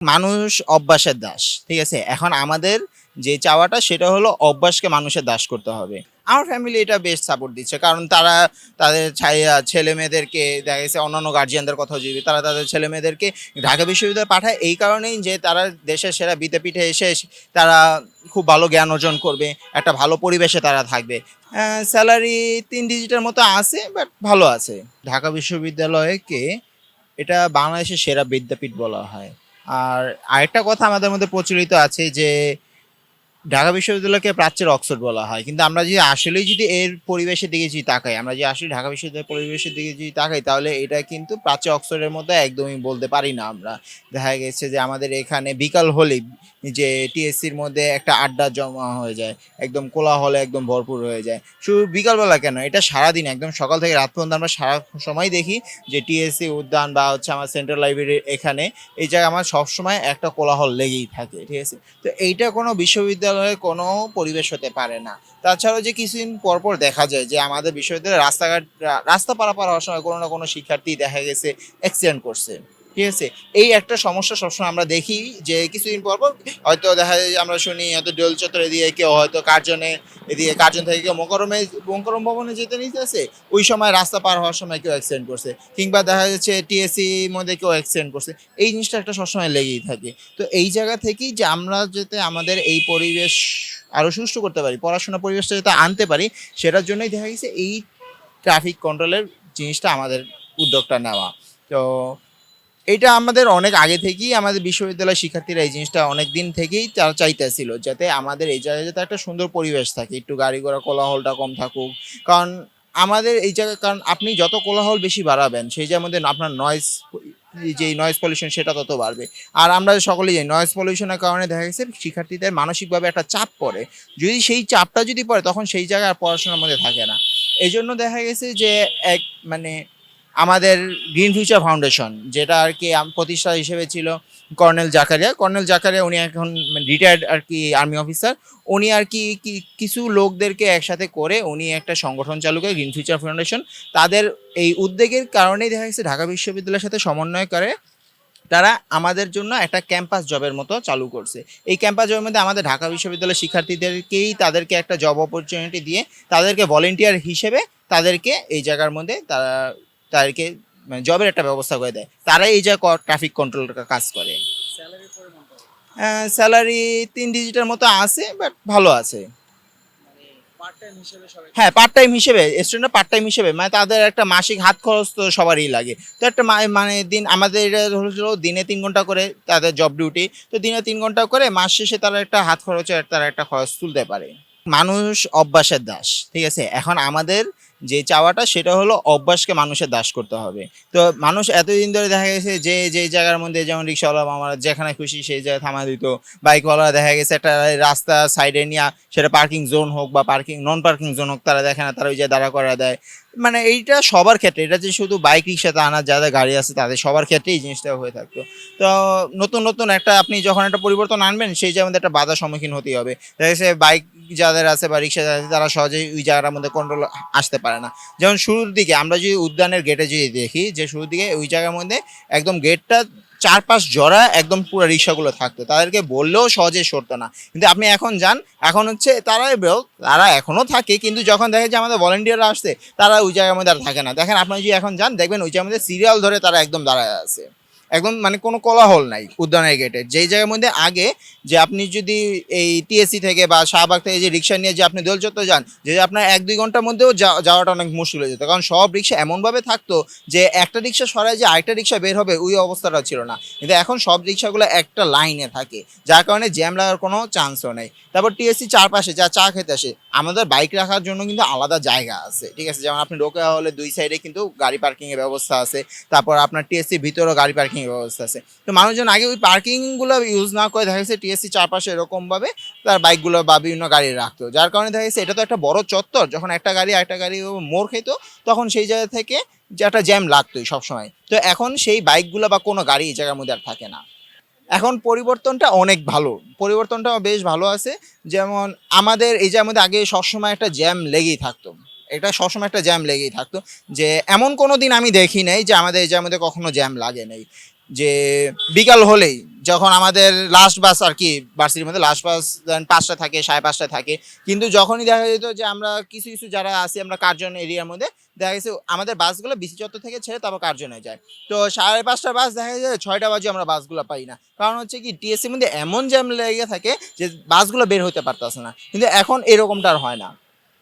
মানুষ অভ্যাসের দাস। ঠিক আছে? এখন আমাদের যে চাওয়াটা সেটা হলো অভ্যাসকে মানুষের দাস করতে হবে। আমার ফ্যামিলি এটা বেশ সাপোর্ট দিচ্ছে। কারণ তারা তাদের ছেলে-মেয়েদেরকে দেখা গেছে অন্যান্য গার্ডিয়ানদের কথাও যদি তারা তাদের ছেলে-মেয়েদেরকে ঢাকা বিশ্ববিদ্যালয়ে পাঠায় এই কারণেই যে তারা দেশের সেরা বিদ্যাপীঠে এসে তারা খুব ভালো জ্ঞান অর্জন করবে। একটা ভালো পরিবেশে তারা থাকবে। সেলারি ৩ ডিজিটের মতো আছে বাট ভালো আছে। ঢাকা বিশ্ববিদ্যালয়কে এটা বাংলাদেশের সেরা বিদ্যাপীঠ বলা হয়। আর আরেকটা কথা আমাদের মধ্যে প্রচলিত আছে যে ঢাকা বিশ্ববিদ্যালয়কে প্রাচ্যের অক্সফোর্ড বলা হয়। কিন্তু আমরা যদি আসলেই যদি এর পরিবেশের দিকে যদি তাকাই, আমরা যদি আসলে ঢাকা বিশ্ববিদ্যালয়ের পরিবেশের দিকে যদি তাকাই তাহলে এটা কিন্তু প্রাচ্য অক্সফোর্ডের মধ্যে একদমই বলতে পারি না আমরা। দেখা গেছে যে আমাদের এখানে বিকাল হলেই যে টিএসসির মধ্যে একটা আড্ডা জমা হয়ে যায়। একদম কোলাহলে একদম ভরপুর হয়ে যায়। শুধু বিকালবেলা কেন, এটা সারাদিন একদম সকাল থেকে রাত পর্যন্ত আমরা সারা সময় দেখি যে টিএসসি উদ্যান বা হচ্ছে আমার সেন্ট্রাল লাইব্রেরির এখানে এই জায়গায় আমার সবসময় একটা কোলাহল লেগেই থাকে। ঠিক আছে? তো এইটা কোনো বিশ্ববিদ্যালয়ের কোনো পরিবেশ হতে পারে না। তাছাড়াও যে কিছুদিন পরপর দেখা যায় যে আমাদের বিশ্ববিদ্যালয়ের রাস্তা পারাপার হওয়ার সময় কোনো না কোনো শিক্ষার্থী দেখা গেছে অ্যাক্সিডেন্ট করছে। ঠিক আছে? এই একটা সমস্যা সবসময় আমরা দেখি যে কিছুদিন পরপর হয়তো দেখা যায় যে আমরা শুনি হয়তো দোল চত্বর এদিকে কেউ হয়তো এদিকে কার্জন থেকে কেউ মোকরম ভবনে যেতে নিতেছে, ওই সময় রাস্তা পার হওয়ার সময় কেউ অ্যাক্সিডেন্ট করছে। কিংবা দেখা যাচ্ছে টিএসসির মধ্যে কেউ অ্যাক্সিডেন্ট করছে। এই জিনিসটা একটা সবসময় লেগেই থাকে। তো এই জায়গা থেকেই যে আমরা যাতে আমাদের এই পরিবেশ আরো সুষ্ঠু করতে পারি, পড়াশোনার পরিবেশটা যাতে আনতে পারি, সেটার জন্যই দেখা গেছে এই ট্রাফিক কন্ট্রোলের জিনিসটা আমাদের উদ্যোগটা নেওয়া। তো এটা আমাদের অনেক আগে থেকেই আমাদের বিশ্ববিদ্যালয়ের শিক্ষার্থীরা এই জিনিসটা অনেক দিন থেকেই তারা চাইতেছিল যাতে আমাদের এই জায়গায় যাতে একটা সুন্দর পরিবেশ থাকে, একটু গাড়ি ঘোড়া কোলাহলটা কম থাকুক। কারণ আমাদের এই জায়গায় কারণ আপনি যত কোলাহল বেশি বাড়াবেন সেই জায়গার মধ্যে আপনার যেই নয়েজ পলিউশন সেটা তত বাড়বে। আর আমরা সকলেই জানি নয়েজ পলিউশনের কারণে দেখা গেছে শিক্ষার্থীদের মানসিকভাবে একটা চাপ পড়ে। যদি সেই চাপটা যদি পড়ে তখন সেই জায়গায় আর পড়াশোনার মধ্যে থাকে না। এজন্য দেখা গেছে যে এক মানে আমাদের গ্রিন ফিউচার ফাউন্ডেশন যেটা আর কি প্রতিষ্ঠাতা হিসেবে ছিল কর্নেল জাকারিয়া উনি এখন রিটায়ার্ড আর কি আর্মি অফিসার। উনি আর কি কিছু লোকদেরকে একসাথে করে উনি একটা সংগঠন চালু করে গ্রিন ফিউচার ফাউন্ডেশন। তাদের এই উদ্যোগের কারণেই দেখা গেছে ঢাকা বিশ্ববিদ্যালয়ের সাথে সমন্বয় করে তারা আমাদের জন্য একটা ক্যাম্পাস জবের মতো চালু করছে। এই ক্যাম্পাস জবের মধ্যে আমাদের ঢাকা বিশ্ববিদ্যালয়ের শিক্ষার্থীদেরকেই তাদেরকে একটা জব অপরচুনিটি দিয়ে তাদেরকে ভলেন্টিয়ার হিসেবে তাদেরকে এই জায়গার মধ্যে তাদেরকে মানে জবের একটা ব্যবস্থা করে দেয়। তারা এই যে ট্রাফিক কন্ট্রোল কাজ করে। স্যালারি ৩ ডিজিটের মতো আছে বাট ভালো আছে। হ্যাঁ, পার্ট টাইম হিসেবে স্টুডেন্টরা পার্ট টাইম হিসেবে মানে তাদের একটা মাসিক হাত খরচ তো সবারই লাগে। তো একটা মানে দিন আমাদের এটা হলো দিনে ৩ ঘন্টা করে তাদের জব ডিউটি। তো দিনে ৩ ঘন্টা করে মাস শেষে তারা একটা হাত খরচের তারা একটা খরচ তুলতে পারে। মানুষ অভ্যাসের দাস। ঠিক আছে? এখন আমাদের যে চাওয়াটা সেটা হলো অভ্যাসকে মানুষের দাস করতে হবে। তো মানুষ এতদিন ধরে দেখা গেছে যে যেই জায়গার মধ্যে যেমন রিক্শাওয়ালা মামারা যেখানে খুশি সেই জায়গায় থামায় দিত। বাইকওয়ালারা দেখা গেছে একটা রাস্তা সাইডে নিয়া সেটা পার্কিং জোন হোক বা নন পার্কিং জোন হোক তারা দেখে না, তারা ওই জায়গায় দাঁড়া করায় দেয়। মানে এইটা সবার ক্ষেত্রে, এটা যে শুধু বাইক রিক্সা তা না, যাদের গাড়ি আছে তাদের সবার ক্ষেত্রেই এই জিনিসটা হয়ে থাকতো। তো নতুন একটা আপনি যখন একটা পরিবর্তন আনবেন সেই জায়গার মধ্যে একটা বাধার সম্মুখীন হতেই হবে। দেখা গেছে বাইক যাদের আছে বা রিক্সা যাদের আছে তারা সহজেই ওই জায়গাটার মধ্যে কন্ট্রোল আসতে পারে না। যেমন শুরুর দিকে আমরা যদি উদ্যানের গেটে যদি দেখি যে শুরুর দিকে ওই জায়গার মধ্যে একদম গেটটা চারপাশ জড়া একদম পুরো রিক্সাগুলো থাকতো, তাদেরকে বললেও সহজে সরতো না। কিন্তু আপনি এখন যান, এখন হচ্ছে তারা এখনও থাকে কিন্তু যখন দেখে যে আমাদের ভলেন্টিয়াররা আসছে তারা ওই জায়গার মধ্যে আর থাকে না। দেখেন আপনি যদি এখন যান দেখবেন ওই জায়গার মধ্যে সিরিয়াল ধরে তারা একদম দাঁড়ায় আছে। একদম মানে কোনো কোলাহল নাই উদ্যানের গেটে। যেই জায়গার মধ্যে আগে যে আপনি যদি এই টিএসসি থেকে বা শাহবাগ থেকে যে রিক্সা নিয়ে যে আপনি দোল চত্বর যান, যে আপনার ১-২ ঘন্টার মধ্যেও যাওয়াটা অনেক মুশকিল হয়ে যেত। কারণ সব রিক্সা এমনভাবে থাকতো যে একটা রিক্সা সরায় যে আরেকটা রিক্সা বের হবে ওই অবস্থাটা ছিল না। কিন্তু এখন সব রিক্সাগুলো একটা লাইনে থাকে, যার কারণে জ্যাম লাগার কোনো চান্সও নেই। তারপর টিএসসি চারপাশে যা চা খেতে আসে, আমাদের বাইক রাখার জন্য কিন্তু আলাদা জায়গা আছে। ঠিক আছে? যেমন আপনি রোকেয়া হলে ২ সাইডে কিন্তু গাড়ি পার্কিংয়ের ব্যবস্থা আছে। তারপর আপনার টিএসসির ভিতরেও গাড়ি পার্কিংয়ের ব্যবস্থা আছে। তো মানুষজন আগে ওই পার্কিংগুলো ইউজ না করে দেখা গেছে টিএসসি চারপাশে এরকমভাবে তার বাইকগুলো বা বিভিন্ন গাড়ি রাখতো। যার কারণে দেখা গেছে এটা তো একটা বড় চত্বর, যখন একটা গাড়ি আরেকটা গাড়ি মোড় খেত তখন সেই জায়গা থেকে যে একটা জ্যাম লাগতোই সবসময়। তো এখন সেই বাইকগুলো বা কোনো গাড়ি এই জায়গার মধ্যে আর থাকে না। এখন পরিবর্তনটা অনেক ভালো। পরিবর্তনটা বেশ ভালো আছে। যেমন আমাদের এই জায়গার মধ্যে আগে সবসময় একটা জ্যাম লেগেই থাকতো। এটা সবসময় একটা জ্যাম লেগেই থাকতো। যে এমন কোনো দিন আমি দেখি নাই যে আমাদের এই জায়গার মধ্যে কখনো জ্যাম লাগে নাই। যে বিকাল হলেই যখন আমাদের লাস্ট বাস আর কি ভার্সিটির মধ্যে লাস্ট বাস 5টা থাকে 5:30টায় থাকে, কিন্তু যখনই দেখা যেত যে আমরা কিছু কিছু যারা আছি আমরা কার্জন এরিয়ার মধ্যে দেখা গেছে আমাদের বাসগুলো বিসি চত্বর থেকে ছেড়ে তারপর কার্জনে যায়। তো 5:30টার বাস দেখা যায় 6টা বাজে আমরা বাসগুলো পাই না, কারণ হচ্ছে কি টিএসসির মধ্যে এমন জ্যাম লেগে থাকে যে বাসগুলো বের হতে পারতেছে না। কিন্তু এখন এরকমটা আর হয় না।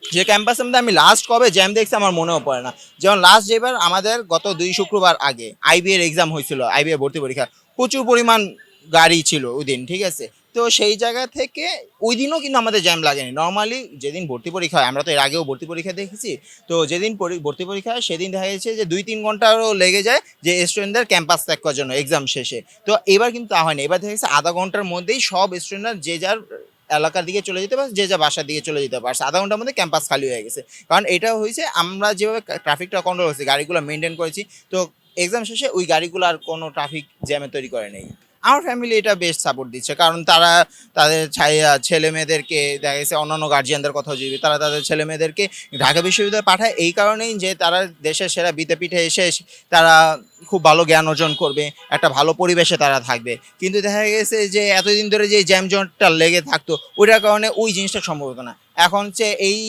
যে ক্যাম্পাসের মধ্যে আমি লাস্ট কবে জ্যাম দেখছি আমার মনেও পড়ে না। যেমন লাস্ট যেবার আমাদের গত 2 শুক্রবার আগে আইবি এর এক্সাম হয়েছিল, আইবি এর ভর্তি পরীক্ষা, প্রচুর পরিমাণ গাড়ি ছিল ওই দিন, ঠিক আছে। তো সেই জায়গা থেকে ওই দিনও কিন্তু আমাদের জ্যাম লাগেনি। নর্মালি যেদিন ভর্তি পরীক্ষা হয়, আমরা তো এর আগেও ভর্তি পরীক্ষা দেখেছি, তো যেদিন ভর্তি পরীক্ষা হয় সেদিন দেখা যাচ্ছে যে 2-3 ঘন্টারও লেগে যায় যে স্টুডেন্টদের ক্যাম্পাস ত্যাগ করার জন্য এক্সাম শেষে। তো এবার কিন্তু তা হয়নি, এবার দেখা যাচ্ছে আধা ঘন্টার মধ্যেই সব স্টুডেন্টরা যে যার এলাকার দিকে চলে যেতে পারছে, যে যা বাসার দিকে চলে যেতে পারছে, আধা ঘন্টার মধ্যে ক্যাম্পাস খালি হয়ে গেছে। কারণ এটা হয়েছে আমরা যেভাবে ট্রাফিকটা কন্ট্রোল করছি, গাড়িগুলো মেনটেন করেছি, তো এক্সাম শেষে ওই গাড়িগুলো আর কোনো ট্রাফিক জ্যামে তৈরি করে নেই। আমার ফ্যামিলি এটা বেস্ট সাপোর্ট দিচ্ছে, কারণ তারা তাদের ছেলে মেয়েদেরকে দেখা গেছে অন্যান্য গার্জিয়ানদের কথাও যদি তারা তাদের ছেলে মেয়েদেরকে ঢাকা বিশ্ববিদ্যালয়ে পাঠায় এই কারণেই যে তারা দেশের সেরা বিদ্যাপীঠে এসে তারা খুব ভালো জ্ঞান অর্জন করবে, একটা ভালো পরিবেশে তারা থাকবে। কিন্তু দেখা গেছে যে এতদিন ধরে যে জ্যাম জটটা লেগে থাকতো ওইটার কারণে ওই জিনিসটা সম্ভব হতো না। এখন হচ্ছে এই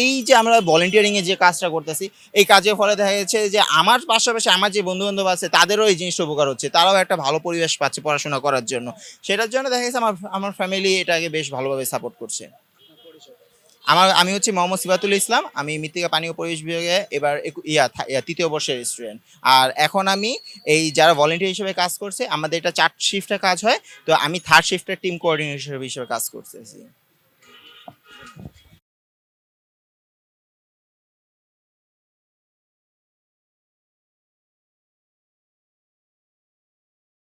এই যে আমরা ভলেন্টিয়ারিংয়ে যে কাজটা করতেছি, এই কাজের ফলে দেখা যাচ্ছে যে আমার পাশাপাশি আমার যে বন্ধু বান্ধব আছে তাদেরও এই জিনিসটা উপকার হচ্ছে, তারাও একটা ভালো পরিবেশ পাচ্ছে পড়াশোনা করার জন্য। সেটার জন্য দেখা গেছে আমার আমার ফ্যামিলি এটাকে বেশ ভালোভাবে সাপোর্ট করছে। আমি হচ্ছে মোহাম্মদ সিফাতুল ইসলাম, আমি মৃত্তিকা পানি ও পরিবেশ বিভাগে এবার 3য় বর্ষের স্টুডেন্ট। আর এখন আমি এই যারা ভলেন্টিয়ার হিসেবে কাজ করছে, আমাদের এটা 4 শিফটে কাজ হয়, তো আমি 3rd শিফটের টিম কোঅর্ডিনেটর হিসেবে কাজ করতেছি।